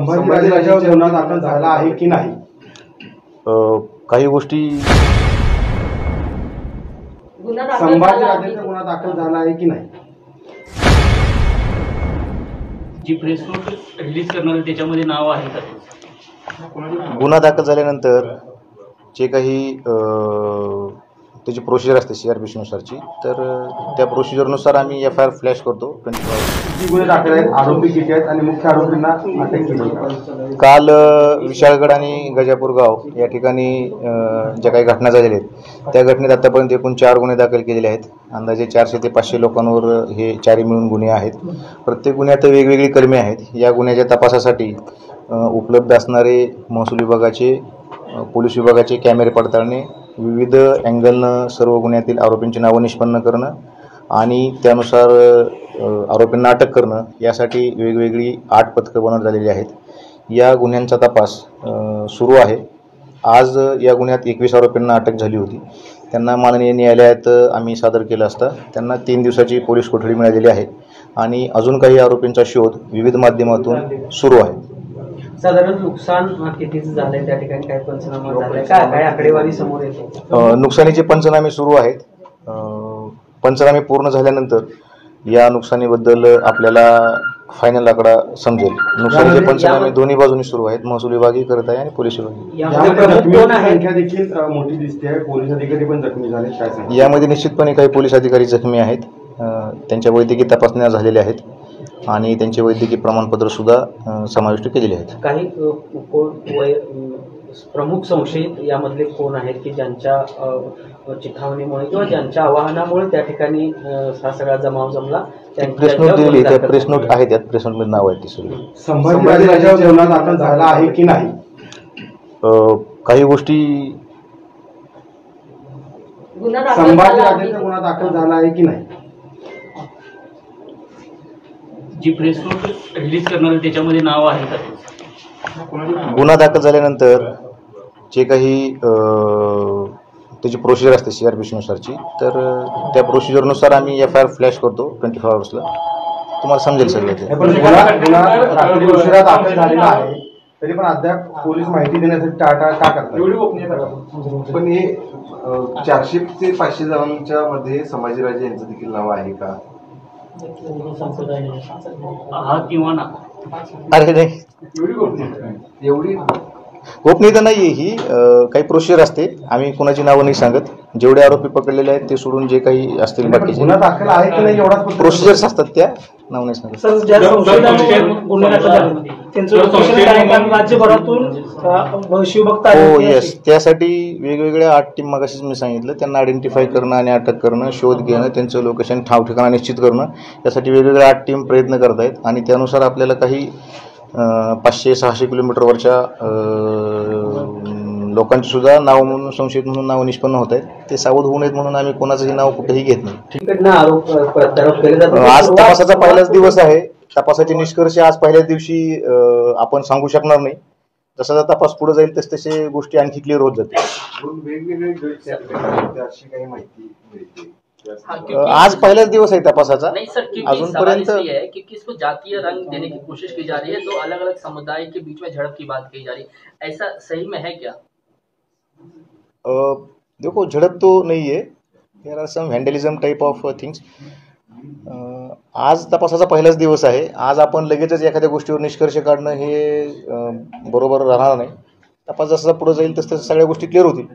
संभाजीराजेंच्या गुन्हा दाखल झाला आहे की नाही? काही गोष्टी संभाजीराजेंचा गुन्हा दाखल झाला आहे की नाही? जी प्रेस नोट रिलीज करणार त्याच्यामध्ये नाव आहे का? गुन्हा दाखल झाल्यानंतर जे काही त्याची प्रोसिजर असते CRPC नुसारची, तर त्या प्रोसिजरनुसार आम्ही FIR फ्लॅश करतो 24 आवर्स. किती गुन्हे दाखल आहेत, आरोपी किती आहेत आणि मुख्य आरोपींना अटक केली? काल विशाळगड आणि गजापूर गाव या ठिकाणी ज्या काही घटना झालेल्या आहेत त्या घटनेत आतापर्यंत एकूण 4 गुन्हे दाखल केलेले आहेत. अंदाजे 400 ते 500 लोकांवर हे 4 मिळून गुन्हे आहेत. प्रत्येक गुन्ह्यात वेगवेगळी कलमे आहेत. या गुन्ह्याच्या तपासासाठी उपलब्ध असणारे महसूल विभागाचे, पोलीस विभागाचे कॅमेरे पडताळणे, विविध अँगलनं सर्व गुन्ह्यातील आरोपींची नावं निष्पन्न करणं आणि त्यानुसार आरोपींना अटक करणं, यासाठी वेगवेगळी 8 पथकं बनवण्यात आलेली आहेत. या गुन्ह्यांचा तपास सुरू आहे. आज या गुन्ह्यात 21 आरोपींना अटक झाली होती. त्यांना माननीय न्यायालयात आम्ही सादर केलं असता त्यांना 3 दिवसाची पोलीस कोठडी मिळालेली आहे आणि अजून काही आरोपींचा शोध विविध माध्यमातून सुरू आहे. साधारण नुकसान कितीचं झालंय, त्या ठिकाणी काय पंचनामा झालाय, काय आकडेवारी समोर येते? नुकसानीचे पंचनामे सुरू आहेत. पंचनामे पूर्ण झाल्यानंतर या नुकसानीबद्दल आपल्याला फायनल आकडा समजेल. नुकसानीचे पंचनामे दोन्ही बाजूनी सुरू आहेत. महसूल विभागही करत आहे आणि पोलीस विभाग. संख्या देखील मोठी दिसते आहे. पोलीस अधिकारी पण जखमी झाले, काय सांगा? यामध्ये निश्चितपणे काही पोलीस अधिकारी जखमी आहेत. त्यांच्या वैद्यकीय तपासण्या झालेल्या आहेत आणि त्यांचे वैद्यकीय प्रमाणपत्र सुद्धा समाविष्ट केलेले आहेत. काही प्रमुख संशयित यामधले कोण आहेत की ज्यांच्या चिथावणीमुळे किंवा ज्यांच्या आवाहनामुळे त्या ठिकाणी हा सगळा जमाव जमला? प्रेस नोट दिलेली, त्या प्रेस नोट आहे, त्यात प्रेस नोटमध्ये नाव आहे ती सगळी. संभाजीराजेंच्या गुन्हा दाखल झाला आहे की नाही? काही गोष्टी संभाजीराजेंचा गुन्हा दाखल झाला आहे की नाही? जी प्रेस नोट रिलीज करणार त्याच्यामध्ये नाव आहे का? गुन्हा दाखल झाल्यानंतर जे काही त्याची प्रोसिजर असते CRPC नुसारची, तर त्या प्रोसिजरनुसार आम्ही FIR फ्लॅश करतो 24 आवर्सला. तुम्हाला समजेल सगळं ते. रात्री उशिरा दाखल झालेला आहे तरी पण अद्याप पोलीस माहिती देण्यासाठी टाळाटाळ का करतात? पण हे 400 ते 500 जणांच्या मध्ये संभाजीराजे यांचं देखील नाव आहे का? हा किंवा ना? अरे नाही, एवढी गोपनीयता नाही ही काही प्रोसिजर असते. आम्ही कोणाची नावं नाही सांगत. जेवढे आरोपी पकडलेले आहेत ते सोडून जे काही असतील बाकीचे गुन्हा दाखल आहे की नाही एवढाच प्रोसिजर्स असतात, त्या नाव नाही सांगत. हो येस, त्यासाठी वेगवेगळ्या 8 टीम मगाशीच मी सांगितलं, त्यांना आयडेंटिफाय करणं आणि अटक करणं, शोध घेणं, त्यांचं लोकेशन ठाव ठिकाणा निश्चित करणं, यासाठी वेगवेगळ्या 8 टीम प्रयत्न करत आहेत आणि त्यानुसार आपल्याला काही 500-600 किलोमीटरवरच्या लोकांची सुद्धा नाव म्हणून, संशयित म्हणून नाव निष्पन्न होत आहेत. ते सावध होऊ नयेत म्हणून आम्ही कोणाचंही नाव कुठेही घेत नाही. आज तपासाचा पहिलाच दिवस आहे. तपासाचे निष्कर्ष आज पहिल्याच दिवशी आपण सांगू शकणार नाही. जसा जसा तपास पुढे जाईल तसे गोष्टी आणखी क्लिअर होत जातील. वेगवेगळे अशी काही माहिती मिळते? आज पहिलाच दिवस आहे तपासाचा. नहीं सर, अजूनपर्यंत है कि इसको जातीय रंग देने की कोशिश की जा रही है, तो अलग अलग समुदाय के बीच में झड़प की बात कही जा रही है, ऐसा सही में है क्या? देखो, झड़प तो नहीं है. There are some vandalism type of things. आज तपासाचा पहिलाच दिवस आहे. आज आपण लगेचच एखाद्या गोष्टीवर निष्कर्ष काढणं हे बरोबर राहणार नाही. तपास जसा पुढे जाईल तसं सगळ्या गोष्टी क्लिअर होतील.